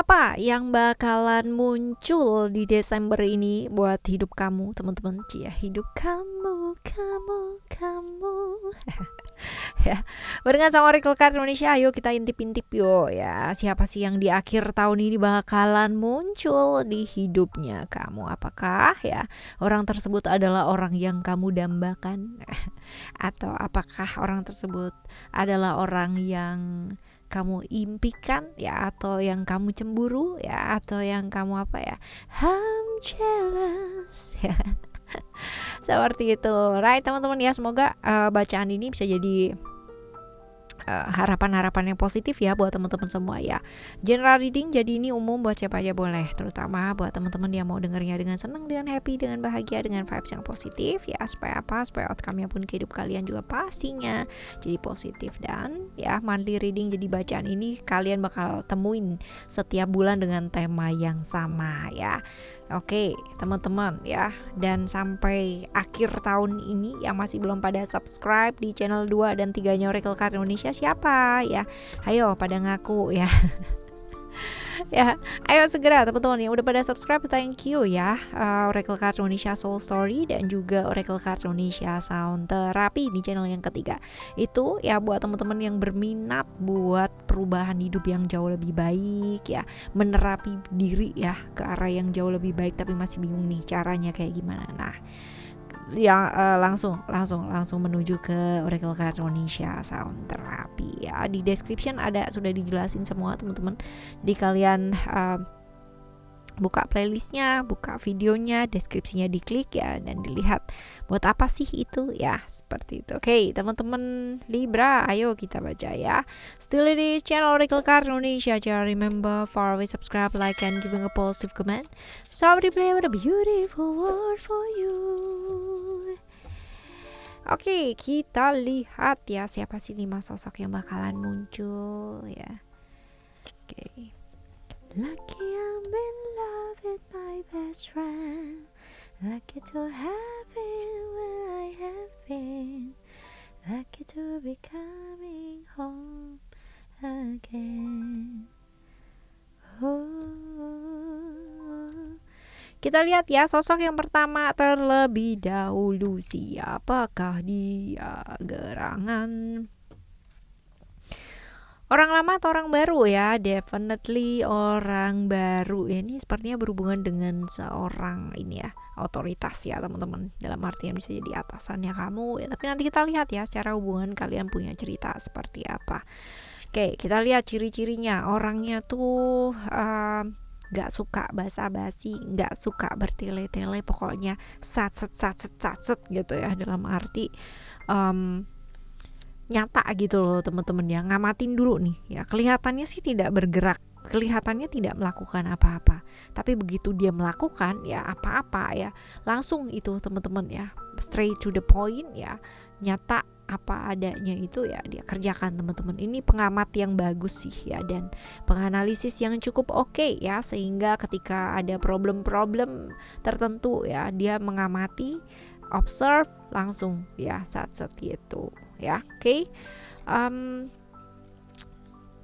Apa yang bakalan muncul di Desember ini buat hidup kamu, teman-teman? Cia, hidup kamu. Ya, barengan sama Oracle Card Indonesia, ayo kita intip-intip yuk ya. Siapa sih yang di akhir tahun ini bakalan muncul di hidupnya kamu? Apakah ya orang tersebut adalah orang yang kamu dambakan? Atau apakah orang tersebut adalah orang yang kamu impikan ya, atau yang kamu cemburu ya, atau yang kamu apa ya, I'm jealous ya. Seperti itu, right teman-teman ya. Semoga bacaan ini bisa jadi harapan-harapan yang positif ya buat teman-teman semua ya. General reading jadi ini umum buat siapa aja boleh, terutama buat teman-teman yang mau dengarnya dengan senang, dengan happy, dengan bahagia, dengan vibes yang positif ya. Supaya apa? Supaya outcome-nya pun ke hidup kalian juga pastinya jadi positif. Dan ya, monthly reading jadi bacaan ini kalian bakal temuin setiap bulan dengan tema yang sama ya. Oke teman-teman ya, dan sampai akhir tahun ini yang masih belum pada subscribe di channel 2 dan 3-nya Oracle Card Indonesia siapa ya? Ayo pada ngaku ya. Ya, ayo segera teman-teman yang udah pada subscribe, thank you ya. Oracle Card Indonesia Soul Story dan juga Oracle Card Indonesia Sound Therapy di channel yang ketiga. Itu ya buat teman-teman yang berminat buat perubahan hidup yang jauh lebih baik ya, menerapi diri ya ke arah yang jauh lebih baik tapi masih bingung nih caranya kayak gimana. Nah, yang langsung menuju ke Oracle Card Indonesia Sound Therapy ya. Di description sudah dijelasin semua teman-teman. Jadi kalian buka playlistnya, buka videonya, deskripsinya diklik ya, dan dilihat buat apa sih itu ya, seperti itu. Oke teman-teman Libra, ayo kita baca ya. Still di channel Oracle Card Indonesia. Jangan remember follow, subscribe, like, and giving a positive comment. So replay with a beautiful word for you. Oke, kita lihat ya siapa sih 5 sosok yang bakalan muncul ya. Oke. Lucky I'm in love with my best friend. Lucky to have been where I have been. Lucky to be coming home again. Kita lihat ya sosok yang pertama terlebih dahulu. Siapakah dia? Gerangan. Orang lama atau orang baru ya? Definitely orang baru ya. Ini sepertinya berhubungan dengan seorang ini ya, otoritas ya teman-teman. Dalam artian bisa jadi atasannya kamu ya. Tapi nanti kita lihat ya secara hubungan kalian punya cerita seperti apa. Oke, kita lihat ciri-cirinya. Orangnya tuh gak suka basa-basi, gak suka bertele-tele, pokoknya sat gitu ya. Dalam arti nyata gitu loh teman-teman ya. Ngamatin dulu nih ya, kelihatannya sih tidak bergerak, kelihatannya tidak melakukan apa-apa, tapi begitu dia melakukan ya apa-apa ya, langsung itu teman-teman ya, straight to the point ya, nyata apa adanya itu ya dia kerjakan teman-teman. Ini pengamat yang bagus sih ya, dan penganalisis yang cukup oke ya, sehingga ketika ada problem-problem tertentu ya, dia mengamati, observe, langsung ya sat-sat gitu ya. Oke.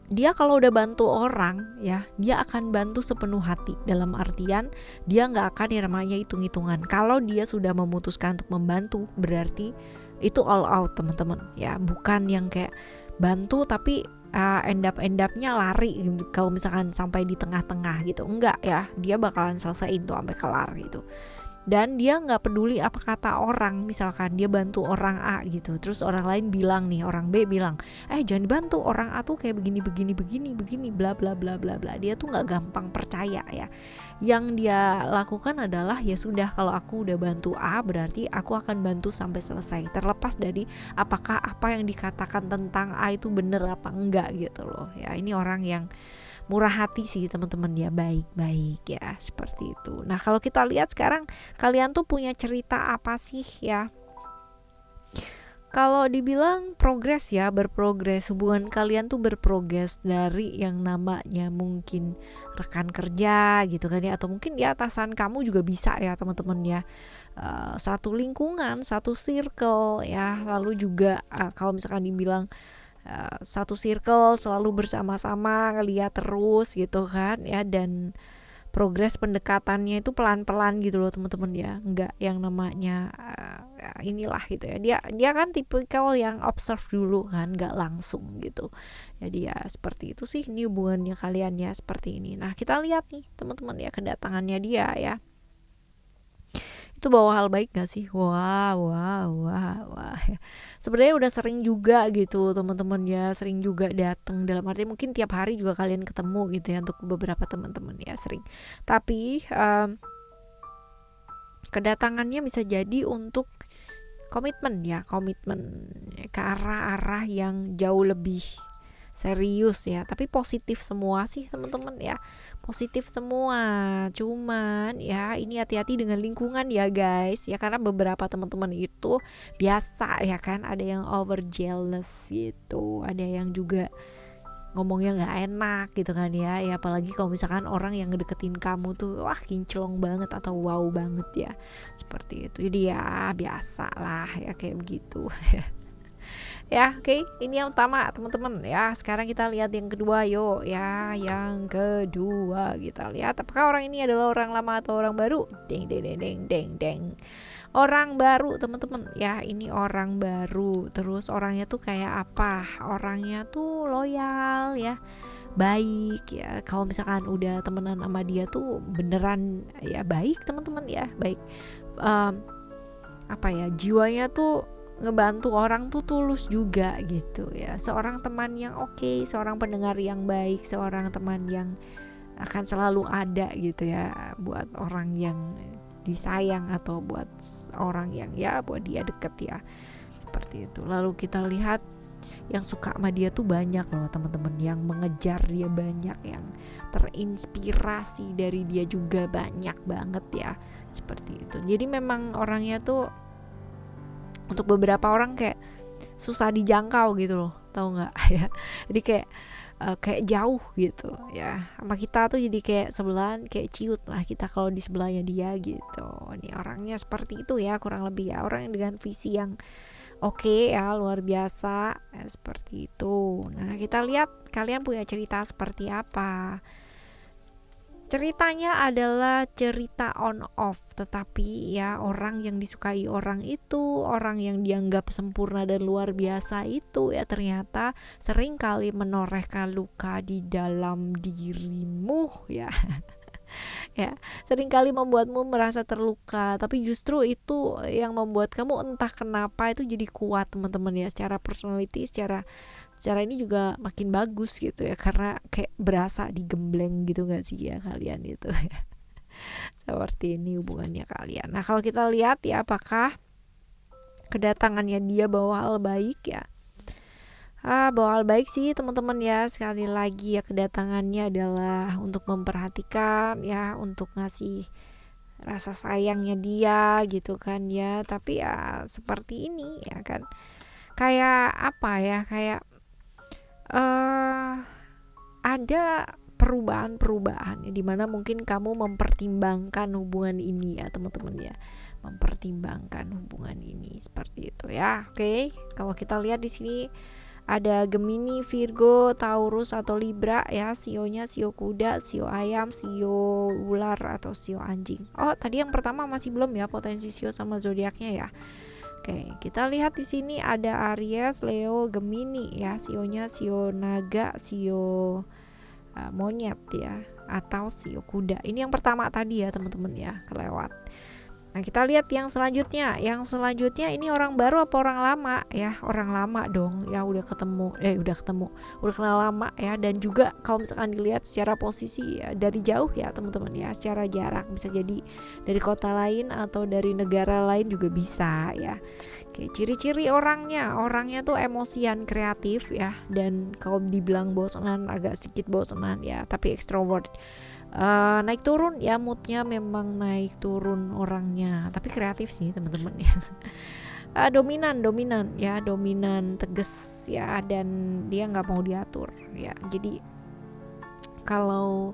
Dia kalau udah bantu orang ya, dia akan bantu sepenuh hati. Dalam artian dia nggak akan yang namanya hitung-hitungan. Kalau dia sudah memutuskan untuk membantu, berarti itu all out teman-teman ya. Bukan yang kayak bantu tapi end up-nya lari kalau misalkan sampai di tengah-tengah gitu. Enggak ya, dia bakalan selesaiin tuh sampai kelar gitu. Dan dia nggak peduli apa kata orang. Misalkan dia bantu orang A gitu, terus orang lain bilang nih, orang B bilang, jangan dibantu, orang A tuh kayak begini bla bla bla bla bla. Dia tuh nggak gampang percaya ya. Yang dia lakukan adalah ya sudah, kalau aku udah bantu A berarti aku akan bantu sampai selesai, terlepas dari apakah apa yang dikatakan tentang A itu bener apa enggak gitu loh ya. Ini orang yang murah hati sih teman-teman ya, baik-baik ya, seperti itu. Nah kalau kita lihat sekarang kalian tuh punya cerita apa sih ya? Kalau dibilang progres ya, berprogres, hubungan kalian tuh berprogres dari yang namanya mungkin rekan kerja gitu kan ya, atau mungkin di atasan kamu juga bisa ya teman-teman ya. Satu lingkungan, satu circle ya. Lalu juga kalau misalkan dibilang satu circle selalu bersama-sama ngeliat terus gitu kan ya, dan progres pendekatannya itu pelan-pelan gitu loh teman-teman ya, nggak yang namanya inilah gitu ya, dia kan tipikal yang observe dulu kan, nggak langsung gitu. Jadi ya seperti itu sih ini hubungannya kalian ya, seperti ini. Nah kita lihat nih teman-teman ya kedatangannya dia ya, itu bawa hal baik gak sih? Wah, wah, wah, wah. Sebenarnya udah sering juga gitu teman-teman ya, sering juga datang, dalam arti mungkin tiap hari juga kalian ketemu gitu ya, untuk beberapa teman-teman ya sering. Tapi kedatangannya bisa jadi untuk komitmen ya, komitmen ke arah-arah yang jauh lebih serius ya, tapi positif semua sih teman-teman ya, positif semua. Cuman ya ini hati-hati dengan lingkungan ya guys ya, karena beberapa teman-teman itu biasa ya kan, ada yang over jealous gitu, ada yang juga ngomongnya nggak enak gitu kan ya, ya apalagi kalau misalkan orang yang ngedeketin kamu tuh wah kinclong banget atau wow banget ya, seperti itu. Jadi ya biasa lah ya kayak begitu. Ya, oke. Ini yang pertama, teman-teman. Ya, sekarang kita lihat yang kedua, yuk. Ya, yang kedua kita lihat apakah orang ini adalah orang lama atau orang baru? Deng deng deng deng deng deng. Orang baru, teman-teman. Ya, ini orang baru. Terus orangnya tuh kayak apa? Orangnya tuh loyal ya. Baik ya. Kalau misalkan udah temenan sama dia tuh beneran ya baik, teman-teman ya, baik. Apa ya? Jiwanya tuh ngebantu orang tuh tulus juga gitu ya, seorang teman yang oke, seorang pendengar yang baik, seorang teman yang akan selalu ada gitu ya buat orang yang disayang atau buat orang yang ya buat dia deket ya, seperti itu. Lalu kita lihat yang suka sama dia tuh banyak loh teman-teman, yang mengejar dia banyak, yang terinspirasi dari dia juga banyak banget ya, seperti itu. Jadi memang orangnya tuh untuk beberapa orang kayak susah dijangkau gitu loh, tahu nggak ya, jadi kayak jauh gitu ya sama kita tuh, jadi kayak sebelahan, kayak ciut lah kita kalau di sebelahnya dia gitu. Ini orangnya seperti itu ya kurang lebih ya, orang dengan visi yang oke ya, luar biasa ya, seperti itu. Nah kita lihat kalian punya cerita seperti apa. Ceritanya adalah cerita on off, tetapi ya orang yang disukai orang itu, orang yang dianggap sempurna dan luar biasa itu ya ternyata sering kali menorehkan luka di dalam dirimu ya. Ya, sering kali membuatmu merasa terluka, tapi justru itu yang membuat kamu entah kenapa itu jadi kuat teman-teman ya, secara personality, secara ini juga makin bagus gitu ya, karena kayak berasa digembleng gitu gak sih ya kalian itu ya. Seperti ini hubungannya kalian. Nah kalau kita lihat ya apakah kedatangannya dia bawa hal baik ya. Bawa hal baik sih teman-teman ya, sekali lagi ya kedatangannya adalah untuk memperhatikan ya, untuk ngasih rasa sayangnya dia gitu kan ya. Tapi ya seperti ini ya kan, kayak apa ya, kayak ada perubahan-perubahan ya, dimana mungkin kamu mempertimbangkan hubungan ini ya teman-teman ya, mempertimbangkan hubungan ini seperti itu ya. Oke, kalau kita lihat di sini ada Gemini, Virgo, Taurus atau Libra ya, sionya sio kuda, sio ayam, sio ular atau sio anjing. Oh tadi yang pertama masih belum ya potensi sio sama zodiaknya ya. Oke, kita lihat di sini ada Aries, Leo, Gemini ya, sionya sio naga, sio monyet ya, atau sio kuda. Ini yang pertama tadi ya teman-teman ya, kelewat. Nah kita lihat yang selanjutnya. Yang selanjutnya ini orang baru apa orang lama ya? Orang lama dong ya, udah kenal lama ya. Dan juga kalau misalkan dilihat secara posisi ya, dari jauh ya teman-teman ya, secara jarak, bisa jadi dari kota lain atau dari negara lain juga bisa ya. Oke, ciri-ciri orangnya tuh emosian, kreatif ya, dan kalau dibilang bosanan, agak sedikit bosanan ya, tapi ekstrovert. Naik turun ya, moodnya memang naik turun orangnya, tapi kreatif sih teman-teman ya. Dominan ya, dominan, tegas ya, dan dia nggak mau diatur ya. Jadi kalau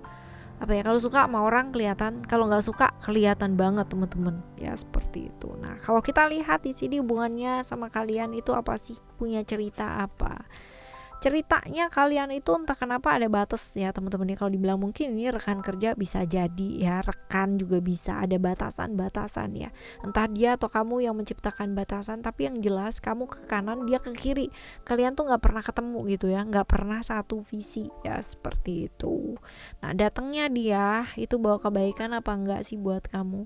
suka sama orang kelihatan, kalau nggak suka kelihatan banget teman-teman ya, seperti itu. Nah kalau kita lihat di sini hubungannya sama kalian itu apa sih, punya cerita apa. ceritanya kalian itu entah kenapa ada batas ya teman-teman ya. Kalau dibilang mungkin ini rekan kerja bisa jadi ya, rekan juga bisa ada batasan-batasan ya, entah dia atau kamu yang menciptakan batasan, tapi yang jelas kamu ke kanan dia ke kiri, kalian tuh nggak pernah ketemu gitu ya, nggak pernah satu visi ya, seperti itu. Nah datangnya dia itu bawa kebaikan apa enggak sih buat kamu?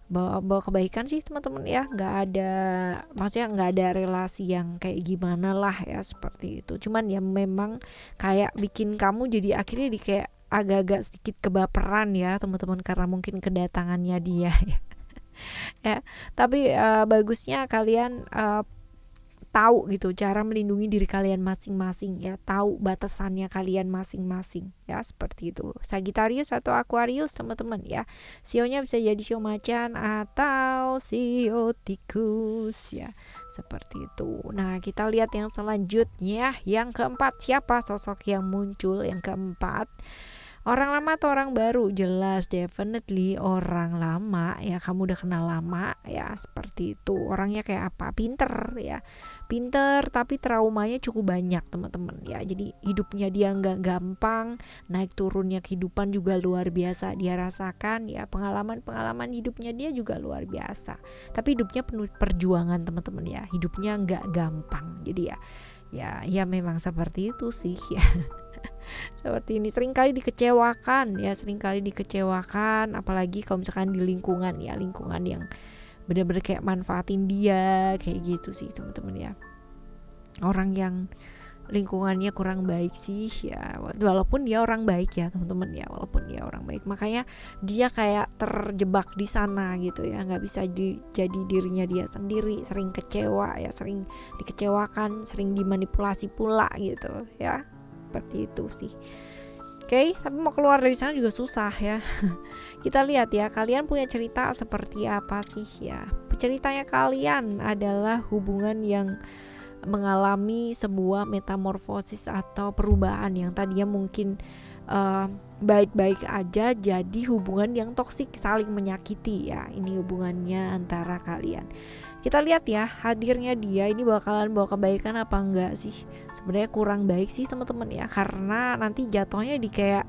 Bawa kebaikan sih teman-teman ya, nggak ada, maksudnya nggak ada relasi yang kayak gimana lah ya, seperti itu. Cuman ya memang kayak bikin kamu jadi akhirnya di kayak agak-agak sedikit kebaperan ya teman-teman, karena mungkin kedatangannya dia ya. Ya tapi bagusnya kalian tahu gitu cara melindungi diri kalian masing-masing ya, tahu batasannya kalian masing-masing ya, seperti itu. Sagittarius atau Aquarius teman-teman ya, sionya bisa jadi sio macan atau sio tikus ya, seperti itu. Nah kita lihat yang selanjutnya, yang keempat, siapa sosok yang muncul yang keempat? Orang lama atau orang baru? Jelas definitely orang lama ya, kamu udah kenal lama ya, seperti itu. Orangnya kayak apa? Pinter ya, pinter tapi traumanya cukup banyak teman-teman ya. Jadi hidupnya dia nggak gampang, naik turunnya kehidupan juga luar biasa dia rasakan ya, pengalaman hidupnya dia juga luar biasa. Tapi hidupnya penuh perjuangan teman-teman ya, hidupnya nggak gampang. Jadi ya memang seperti itu sih ya. Seperti ini, seringkali dikecewakan ya, apalagi kalau misalkan di lingkungan ya, lingkungan yang benar-benar kayak manfaatin dia kayak gitu sih teman-teman ya. Orang yang lingkungannya kurang baik sih ya, walaupun dia orang baik ya teman-teman ya, walaupun dia orang baik, makanya dia kayak terjebak di sana gitu ya, nggak bisa jadi dirinya dia sendiri, sering kecewa ya, sering dikecewakan, sering dimanipulasi pula gitu ya, seperti itu sih. Oke, tapi mau keluar dari sana juga susah ya. Kita lihat ya, kalian punya cerita seperti apa sih ya? Ceritanya kalian adalah hubungan yang mengalami sebuah metamorfosis atau perubahan yang tadinya mungkin baik-baik aja jadi hubungan yang toksik, saling menyakiti ya. Ini hubungannya antara kalian. Kita lihat ya, hadirnya dia ini bakalan bawa kebaikan apa enggak sih? Sebenarnya kurang baik sih teman-teman ya, karena nanti jatuhnya di kayak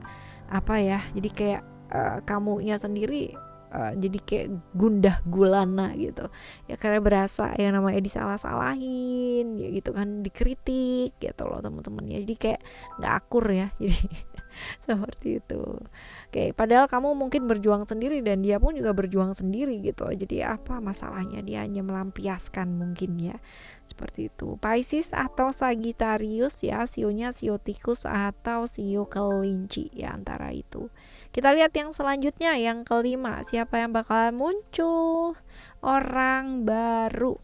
apa ya? Jadi kayak kamunya sendiri jadi kayak gundah gulana gitu ya, karena berasa yang namanya disalah-salahin ya gitu kan, dikritik gitu loh teman-teman ya, jadi kayak nggak akur ya, jadi seperti itu. Oke, padahal kamu mungkin berjuang sendiri dan dia pun juga berjuang sendiri gitu, jadi apa masalahnya, dia hanya melampiaskan mungkin ya, seperti itu. Pisces atau Sagittarius ya, sionya sio tikus atau sio kelinci ya, antara itu. Kita lihat yang selanjutnya, yang kelima, siapa yang bakalan muncul? Orang baru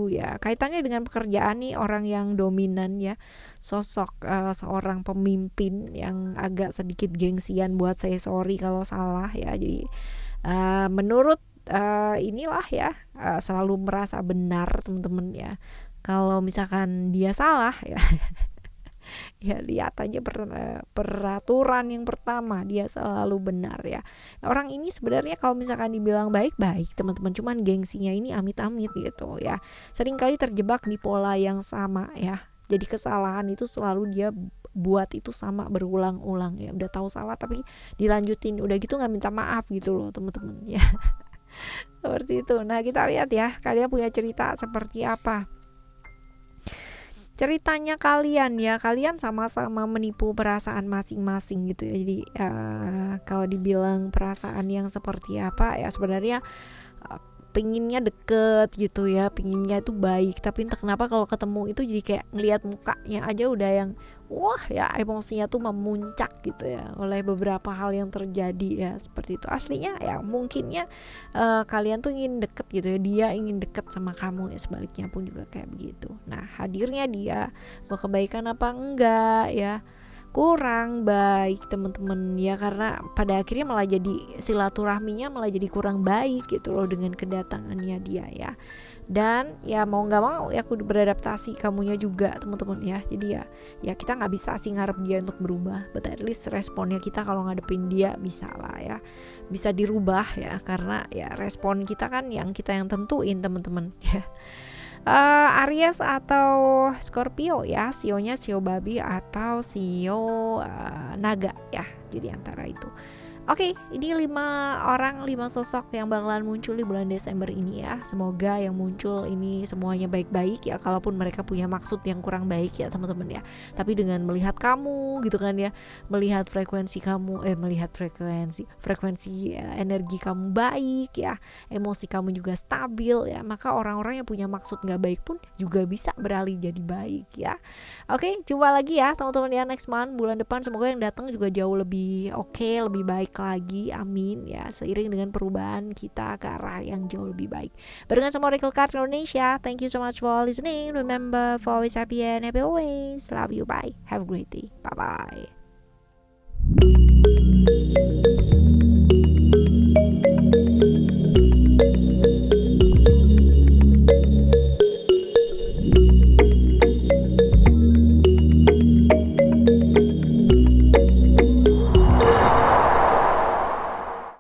ya, kaitannya dengan pekerjaan nih, orang yang dominan ya, sosok seorang pemimpin yang agak sedikit gengsian, buat saya sorry kalau salah ya, jadi menurut inilah ya, selalu merasa benar teman-teman ya, kalau misalkan dia salah ya ya lihat aja peraturan yang pertama, dia selalu benar ya. Orang ini sebenarnya kalau misalkan dibilang baik-baik teman-teman, cuman gengsinya ini amit-amit gitu ya, seringkali terjebak di pola yang sama ya, jadi kesalahan itu selalu dia buat itu sama berulang-ulang ya, udah tahu salah tapi dilanjutin, udah gitu nggak minta maaf gitu loh teman-teman ya. Seperti itu. Nah kita lihat ya, kalian punya cerita seperti apa ceritanya kalian ya, kalian sama-sama menipu perasaan masing-masing gitu ya. Jadi kalau dibilang perasaan yang seperti apa ya, sebenarnya pengennya deket gitu ya, pengennya itu baik, tapi entah kenapa kalau ketemu itu jadi kayak ngelihat mukanya aja udah yang wah ya, emosinya tuh memuncak gitu ya, oleh beberapa hal yang terjadi ya, seperti itu. Aslinya ya mungkinnya kalian tuh ingin deket gitu ya, dia ingin deket sama kamu ya, sebaliknya pun juga kayak begitu. Nah hadirnya dia mau kebaikan apa enggak ya, kurang baik teman-teman ya, karena pada akhirnya malah jadi silaturahminya malah jadi kurang baik gitu loh dengan kedatangannya dia ya. Dan ya mau nggak mau ya aku beradaptasi, kamunya juga teman-teman ya. Jadi ya kita nggak bisa sih ngarep dia untuk berubah, but at least responnya kita kalau ngadepin dia bisa lah ya, bisa dirubah ya, karena ya respon kita kan yang kita yang tentuin teman-teman ya. Aries atau Scorpio ya, sionya sio babi atau sio naga ya, jadi antara itu. Oke, ini 5 sosok yang bakalan muncul di bulan Desember ini ya. Semoga yang muncul ini semuanya baik-baik ya, kalaupun mereka punya maksud yang kurang baik ya teman-teman ya. Tapi dengan melihat kamu gitu kan ya, melihat frekuensi kamu, frekuensi energi kamu baik ya, emosi kamu juga stabil ya, maka orang-orang yang punya maksud gak baik pun juga bisa beralih jadi baik ya. Oke, jumpa lagi ya teman-teman ya next month, bulan depan. Semoga yang datang juga jauh lebih oke, lebih baik lagi, amin ya, seiring dengan perubahan kita ke arah yang jauh lebih baik. Barengan sama Oracle Card Indonesia. Thank you so much for listening. Remember for always happy and happy always. Love you, bye, have a great day, bye bye.